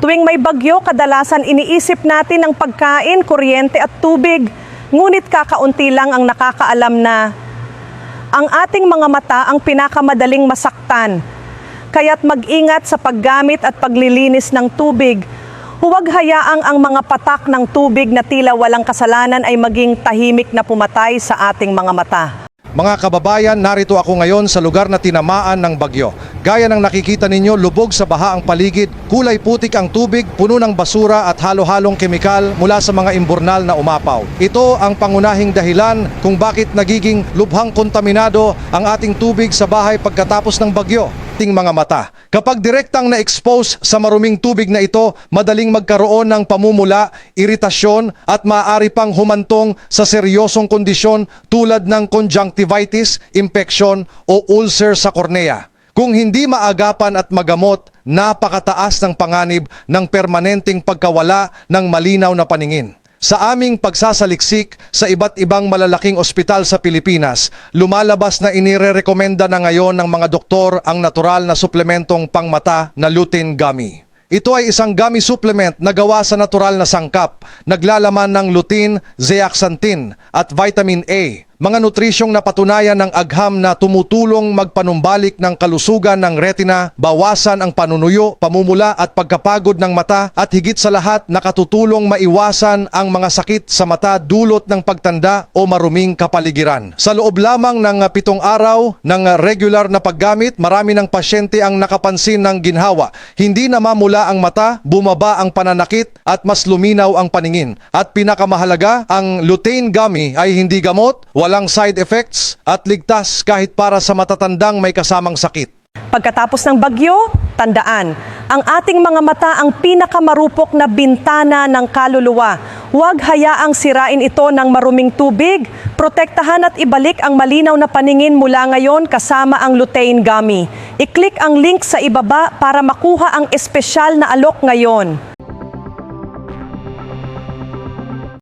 Tuwing may bagyo, kadalasan iniisip natin ang pagkain, kuryente at tubig. Ngunit kakaunti lang ang nakakaalam na ang ating mga mata ang pinakamadaling masaktan. Kaya't mag-ingat sa paggamit at paglilinis ng tubig. Huwag hayaang ang mga patak ng tubig na tila walang kasalanan ay maging tahimik na pumatay sa ating mga mata. Mga kababayan, narito ako ngayon sa lugar na tinamaan ng bagyo. Gaya ng nakikita ninyo, lubog sa baha ang paligid, kulay putik ang tubig, puno ng basura at halo-halong kemikal mula sa mga imburnal na umapaw. Ito ang pangunahing dahilan kung bakit nagiging lubhang kontaminado ang ating tubig sa bahay pagkatapos ng bagyo. Ating mga mata. Kapag direktang na-expose sa maruming tubig na ito, madaling magkaroon ng pamumula, iritasyon at maaari pang humantong sa seryosong kondisyon tulad ng conjunctivitis, infection o ulcer sa kornea. Kung hindi maagapan at magamot, napakataas ng panganib ng permanenteng pagkawala ng malinaw na paningin. Sa aming pagsasaliksik sa iba't ibang malalaking ospital sa Pilipinas, lumalabas na inirerekomenda na ngayon ng mga doktor ang natural na suplementong pangmata na lutein gummy. Ito ay isang gummy supplement na gawa sa natural na sangkap, naglalaman ng lutein, zeaxanthin at vitamin A. Mga nutrisyong napatunayan ng agham na tumutulong magpanumbalik ng kalusugan ng retina, bawasan ang panunuyo, pamumula at pagkapagod ng mata at higit sa lahat nakatutulong maiwasan ang mga sakit sa mata dulot ng pagtanda o maruming kapaligiran. Sa loob lamang ng 7 araw ng regular na paggamit, marami ng pasyente ang nakapansin ng ginhawa. Hindi na mamula ang mata, bumaba ang pananakit at mas luminaw ang paningin. At pinakamahalaga, ang lutein gummy ay hindi gamot, walang side effects at ligtas kahit para sa matatandang may kasamang sakit. Pagkatapos ng bagyo, tandaan, ang ating mga mata ang pinakamarupok na bintana ng kaluluwa. Huwag hayaang sirain ito ng maruming tubig. Protektahan at ibalik ang malinaw na paningin mula ngayon kasama ang lutein gummy. I-click ang link sa ibaba para makuha ang espesyal na alok ngayon.